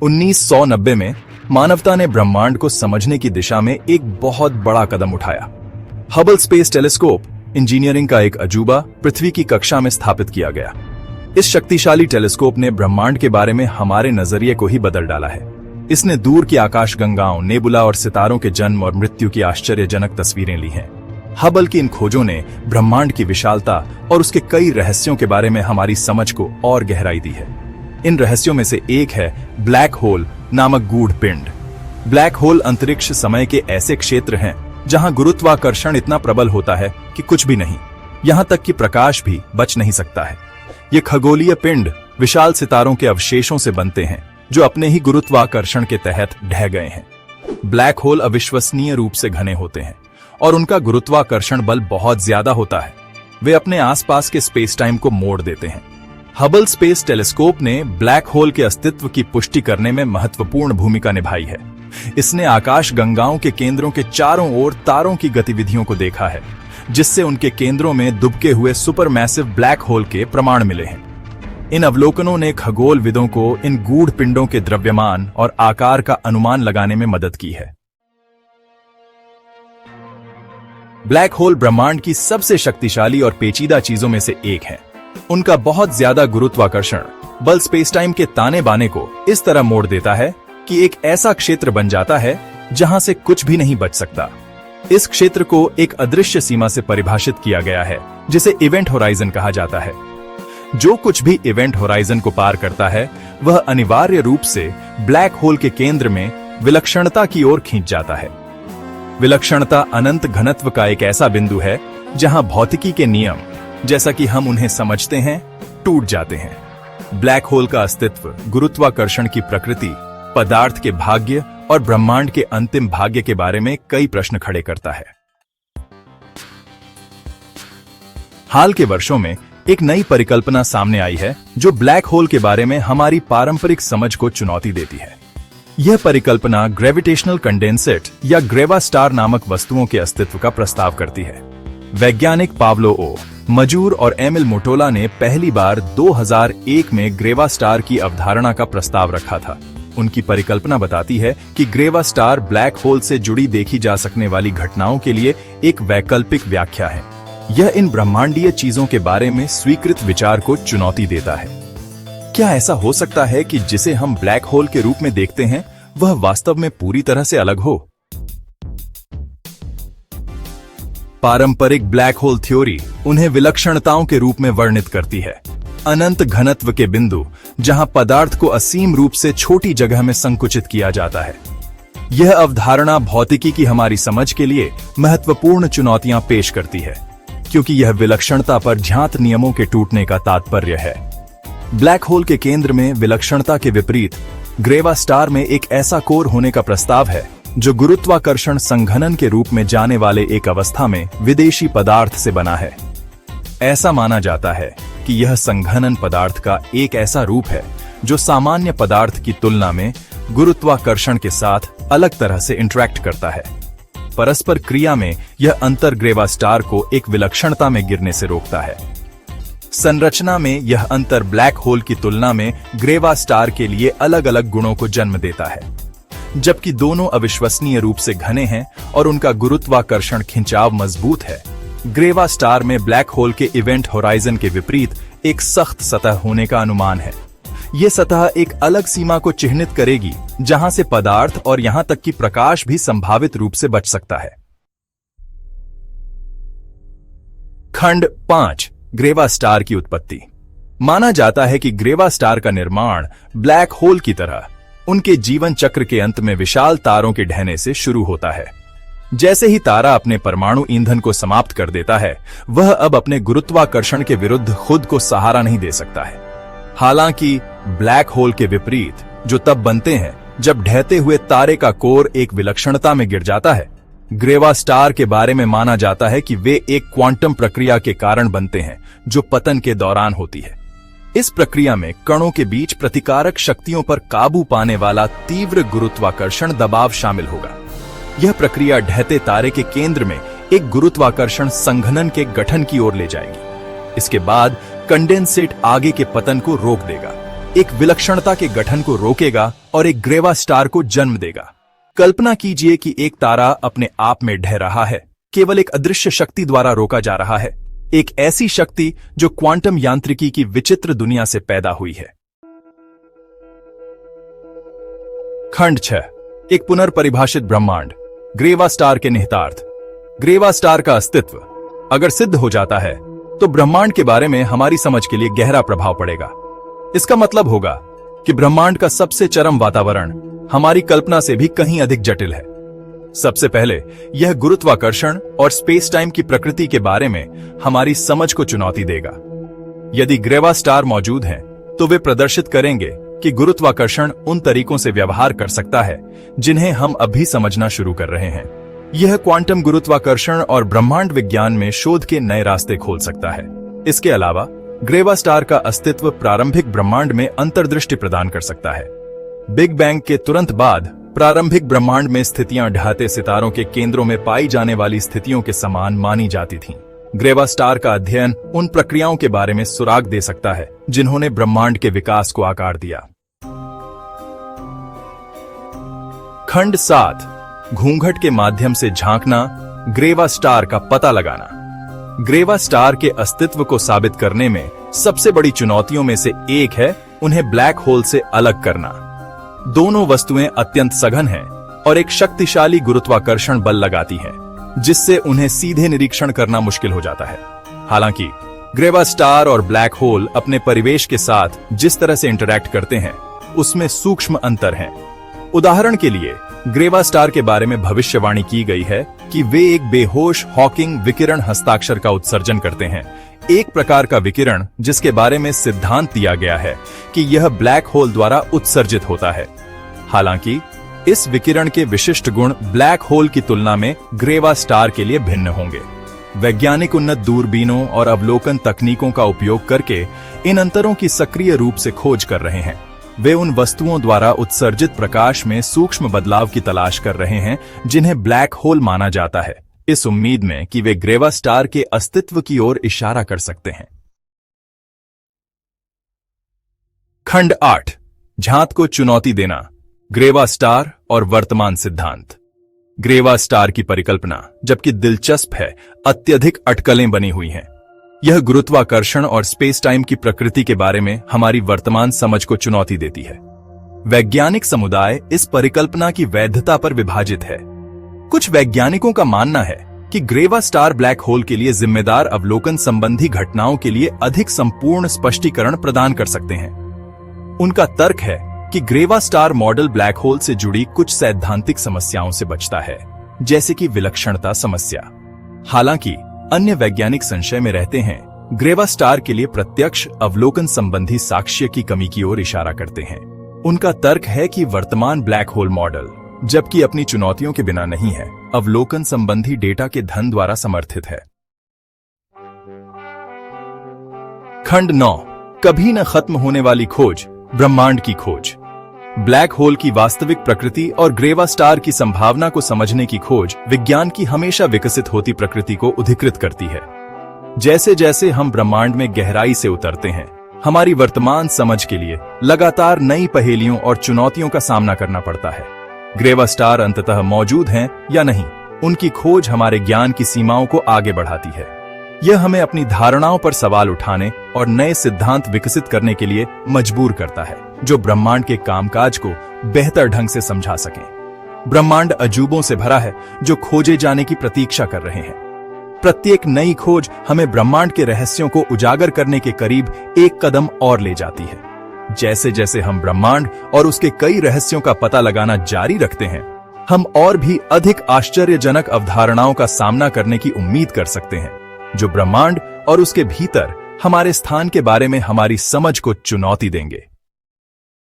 1990 में मानवता ने ब्रह्मांड को समझने की दिशा में एक बहुत बड़ा कदम उठाया। हबल स्पेस टेलीस्कोप इंजीनियरिंग का एक अजूबा पृथ्वी की कक्षा में स्थापित किया गया। इस शक्तिशाली टेलीस्कोप ने ब्रह्मांड के बारे में हमारे नजरिए को ही बदल डाला है। इसने दूर की आकाशगंगाओं, नेबुला और सितारों के जन्म और मृत्यु की आश्चर्यजनक तस्वीरें ली हैं। हबल की इन खोजों ने ब्रह्मांड की विशालता और उसके कई रहस्यों के बारे में हमारी समझ को और गहराई दी है। इन रहस्यों में से एक है ब्लैक होल नामक गूढ़ पिंड। ब्लैक होल अंतरिक्ष समय के ऐसे क्षेत्र हैं जहां गुरुत्वाकर्षण इतना प्रबल होता है कि कुछ भी नहीं, यहां तक कि प्रकाश भी बच नहीं सकता है। ये खगोलीय पिंड विशाल सितारों के अवशेषों से बनते हैं जो अपने ही गुरुत्वाकर्षण के तहत ढह गए हैं। ब्लैक होल अविश्वसनीय रूप से घने होते हैं और उनका गुरुत्वाकर्षण बल बहुत ज्यादा होता है। वे अपने आसपास के स्पेस टाइम को मोड़ देते हैं। हबल स्पेस टेलीस्कोप ने ब्लैक होल के अस्तित्व की पुष्टि करने में महत्वपूर्ण भूमिका निभाई है। इसने आकाश गंगाओं के केंद्रों के चारों ओर तारों की गतिविधियों को देखा है, जिससे उनके केंद्रों में दुबके हुए सुपरमैसिव ब्लैक होल के प्रमाण मिले हैं। इन अवलोकनों ने खगोलविदों को इन गूढ़ पिंडों के द्रव्यमान और आकार का अनुमान लगाने में मदद की है। ब्लैक होल ब्रह्मांड की सबसे शक्तिशाली और पेचीदा चीजों में से एक है। उनका बहुत ज्यादा गुरुत्वाकर्षण बल स्पेस टाइम के ताने बाने को इस तरह मोड़ देता है कि एक ऐसा क्षेत्र बन जाता है जहां से कुछ भी नहीं बच सकता। इस क्षेत्र को एक अदृश्य सीमा से परिभाषित किया गया है, जिसे इवेंट होराइजन कहा जाता है। जो कुछ भी इवेंट होराइजन को पार करता है वह अनिवार्य रूप से ब्लैक होल के केंद्र में विलक्षणता की ओर खींच जाता है। विलक्षणता अनंत घनत्व का एक ऐसा बिंदु है जहां भौतिकी के नियम, जैसा कि हम उन्हें समझते हैं, टूट जाते हैं। ब्लैक होल का अस्तित्व गुरुत्वाकर्षण की प्रकृति, पदार्थ के भाग्य और ब्रह्मांड के अंतिम भाग्य के बारे में कई प्रश्न खड़े करता है। हाल के वर्षों में एक नई परिकल्पना सामने आई है जो ब्लैक होल के बारे में हमारी पारंपरिक समझ को चुनौती देती है। यह परिकल्पना ग्रेविटेशनल कंडेंसेट या ग्रेवा स्टार नामक वस्तुओं के अस्तित्व का प्रस्ताव करती है। वैज्ञानिक पाब्लो ओ मजूर और एमिल मोटोला ने पहली बार 2001 में ग्रेवा स्टार की अवधारणा का प्रस्ताव रखा था। उनकी परिकल्पना बताती है कि ग्रेवा स्टार ब्लैक होल से जुड़ी देखी जा सकने वाली घटनाओं के लिए एक वैकल्पिक व्याख्या है। यह इन ब्रह्मांडीय चीजों के बारे में स्वीकृत विचार को चुनौती देता है। क्या ऐसा हो सकता है कि जिसे हम ब्लैक होल के रूप में देखते हैं वह वास्तव में पूरी तरह से अलग हो? पारंपरिक ब्लैक होल थ्योरी उन्हें विलक्षणताओं के रूप में वर्णित करती है। अनंत घनत्व के बिंदु जहां पदार्थ को असीम रूप से छोटी जगह में संकुचित किया जाता है। यह अवधारणा भौतिकी की हमारी समझ के लिए महत्वपूर्ण चुनौतियां पेश करती है, क्योंकि यह विलक्षणता पर ज्ञात नियमों के टूटने का तात्पर्य है। ब्लैक होल के केंद्र में विलक्षणता के विपरीत ग्रेवा स्टार में एक ऐसा कोर होने का प्रस्ताव है जो गुरुत्वाकर्षण संघनन के रूप में जाने वाले एक अवस्था में विदेशी पदार्थ से बना है। ऐसा माना जाता है कि यह संघनन पदार्थ का एक ऐसा रूप है जो सामान्य पदार्थ की तुलना में गुरुत्वाकर्षण के साथ अलग तरह से इंटरैक्ट करता है। परस्पर क्रिया में यह अंतर ग्रेवा स्टार को एक विलक्षणता में गिरने से रोकता है। संरचना में यह अंतर ब्लैक होल की तुलना में ग्रेवा स्टार के लिए अलग अलग गुणों को जन्म देता है। जबकि दोनों अविश्वसनीय रूप से घने हैं और उनका गुरुत्वाकर्षण खिंचाव मजबूत है, ग्रेवा स्टार में ब्लैक होल के इवेंट होराइजन के विपरीत एक सख्त सतह होने का अनुमान है। यह सतह एक अलग सीमा को चिह्नित करेगी जहां से पदार्थ और यहां तक कि प्रकाश भी संभावित रूप से बच सकता है। खंड 5 ग्रेवा स्टार की उत्पत्ति। माना जाता है कि ग्रेवा स्टार का निर्माण ब्लैक होल की तरह उनके जीवन चक्र के अंत में विशाल तारों के ढहने से शुरू होता है। जैसे ही तारा अपने परमाणु ईंधन को समाप्त कर देता है, वह अब अपने गुरुत्वाकर्षण के विरुद्ध खुद को सहारा नहीं दे सकता है। हालांकि ब्लैक होल के विपरीत, जो तब बनते हैं जब ढहते हुए तारे का कोर एक विलक्षणता में गिर जाता है, ग्रेवा स्टार के बारे में माना जाता है कि वे एक क्वांटम प्रक्रिया के कारण बनते हैं जो पतन के दौरान होती है। इस प्रक्रिया में कणों के बीच प्रतिकारक शक्तियों पर काबू पाने वाला तीव्र गुरुत्वाकर्षण दबाव शामिल होगा। यह प्रक्रिया ढहते तारे के केंद्र में एक गुरुत्वाकर्षण संघनन के गठन की ओर ले जाएगी। इसके बाद कंडेंसेट आगे के पतन को रोक देगा। एक विलक्षणता के गठन को रोकेगा और एक ग्रेवा स्टार को जन्म देगा। कल्पना कीजिए कि एक तारा अपने आप में ढह रहा है, केवल एक अदृश्य शक्ति द्वारा रोका जा रहा है, एक ऐसी शक्ति जो क्वांटम यांत्रिकी की विचित्र दुनिया से पैदा हुई है। खंड 6, एक पुनर्परिभाषित ब्रह्मांड, ग्रेवा स्टार के निहितार्थ। ग्रेवा स्टार का अस्तित्व अगर सिद्ध हो जाता है तो ब्रह्मांड के बारे में हमारी समझ के लिए गहरा प्रभाव पड़ेगा। इसका मतलब होगा कि ब्रह्मांड का सबसे चरम वातावरण हमारी कल्पना से भी कहीं अधिक जटिल है। सबसे पहले यह गुरुत्वाकर्षण और स्पेस टाइम की प्रकृति के बारे में हमारी समझ को चुनौती देगा। यदि ग्रेवा स्टार मौजूद हैं, तो वे प्रदर्शित करेंगे कि गुरुत्वाकर्षण उन तरीकों से व्यवहार कर सकता है जिन्हें हम अभी समझना शुरू कर रहे हैं। यह क्वांटम गुरुत्वाकर्षण और ब्रह्मांड विज्ञान में शोध के नए रास्ते खोल सकता है। इसके अलावा ग्रेवा स्टार का अस्तित्व प्रारंभिक ब्रह्मांड में अंतर्दृष्टि प्रदान कर सकता है। बिग बैंग के तुरंत बाद प्रारंभिक ब्रह्मांड में स्थितियां ढहते सितारों के केंद्रों में पाई जाने वाली स्थितियों के समान मानी जाती थीं। ग्रेवा स्टार का अध्ययन उन प्रक्रियाओं के बारे में सुराग दे सकता है जिन्होंने ब्रह्मांड के विकास को आकार दिया। खंड 7, घूंघट के माध्यम से झांकना, ग्रेवा स्टार का पता लगाना। ग्रेवा स्टार के अस्तित्व को साबित करने में सबसे बड़ी चुनौतियों में से एक है उन्हें ब्लैक होल से अलग करना। दोनों वस्तुएं अत्यंत सघन हैं और एक शक्तिशाली गुरुत्वाकर्षण बल लगाती हैं, जिससे उन्हें सीधे निरीक्षण करना मुश्किल हो जाता है। हालांकि ग्रेवा स्टार और ब्लैक होल अपने परिवेश के साथ जिस तरह से इंटरैक्ट करते हैं, उसमें सूक्ष्म अंतर हैं। उदाहरण के लिए ग्रेवा स्टार के बारे में भविष्यवाणी की गई है कि वे एक बेहोश हॉकिंग विकिरण हस्ताक्षर का उत्सर्जन करते हैं, एक प्रकार का विकिरण जिसके बारे में सिद्धांत दिया गया है कि यह ब्लैक होल द्वारा उत्सर्जित होता है। हालांकि इस विकिरण के विशिष्ट गुण ब्लैक होल की तुलना में ग्रेवा स्टार के लिए भिन्न होंगे। वैज्ञानिक उन्नत दूरबीनों और अवलोकन तकनीकों का उपयोग करके इन अंतरों की सक्रिय रूप से खोज कर रहे हैं। वे उन वस्तुओं द्वारा उत्सर्जित प्रकाश में सूक्ष्म बदलाव की तलाश कर रहे हैं जिन्हें ब्लैक होल माना जाता है, इस उम्मीद में कि वे ग्रेवा स्टार के अस्तित्व की ओर इशारा कर सकते हैं। खंड 8, झांत को चुनौती देना, ग्रेवा स्टार और वर्तमान सिद्धांत। ग्रेवा स्टार की परिकल्पना, जबकि दिलचस्प है, अत्यधिक अटकलें बनी हुई हैं। यह गुरुत्वाकर्षण और स्पेस टाइम की प्रकृति के बारे में हमारी वर्तमान समझ को चुनौती देती है। वैज्ञानिक समुदाय इस परिकल्पना की वैधता पर विभाजित है। कुछ वैज्ञानिकों का मानना है कि ग्रेवा स्टार ब्लैक होल के लिए जिम्मेदार अवलोकन संबंधी घटनाओं के लिए अधिक संपूर्ण स्पष्टीकरण प्रदान कर सकते हैं। उनका तर्क है कि ग्रेवा स्टार मॉडल ब्लैक होल से जुड़ी कुछ सैद्धांतिक समस्याओं से बचता है, जैसे कि विलक्षणता समस्या। हालांकि अन्य वैज्ञानिक संशय में रहते हैं। ग्रेवा स्टार के लिए प्रत्यक्ष अवलोकन संबंधी साक्ष्य की कमी की ओर इशारा करते हैं। उनका तर्क है कि वर्तमान ब्लैक होल मॉडल, जबकि अपनी चुनौतियों के बिना नहीं है, अवलोकन संबंधी डेटा के धन द्वारा समर्थित है। खंड 9, कभी न खत्म होने वाली खोज, ब्रह्मांड की खोज। ब्लैक होल की वास्तविक प्रकृति और ग्रेवा स्टार की संभावना को समझने की खोज विज्ञान की हमेशा विकसित होती प्रकृति को उद्धृत करती है। जैसे जैसे हम ब्रह्मांड में गहराई से उतरते हैं, हमारी वर्तमान समझ के लिए लगातार नई पहेलियों और चुनौतियों का सामना करना पड़ता है। ग्रेवा स्टार अंततः मौजूद हैं या नहीं, उनकी खोज हमारे ज्ञान की सीमाओं को आगे बढ़ाती है। यह हमें अपनी धारणाओं पर सवाल उठाने और नए सिद्धांत विकसित करने के लिए मजबूर करता है, जो ब्रह्मांड के कामकाज को बेहतर ढंग से समझा सकें। ब्रह्मांड अजूबों से भरा है जो खोजे जाने की प्रतीक्षा कर रहे हैं। प्रत्येक नई खोज हमें ब्रह्मांड के रहस्यों को उजागर करने के करीब एक कदम और ले जाती है। जैसे जैसे हम ब्रह्मांड और उसके कई रहस्यों का पता लगाना जारी रखते हैं, हम और भी अधिक आश्चर्यजनक अवधारणाओं का सामना करने की उम्मीद कर सकते हैं, जो ब्रह्मांड और उसके भीतर हमारे स्थान के बारे में हमारी समझ को चुनौती देंगे।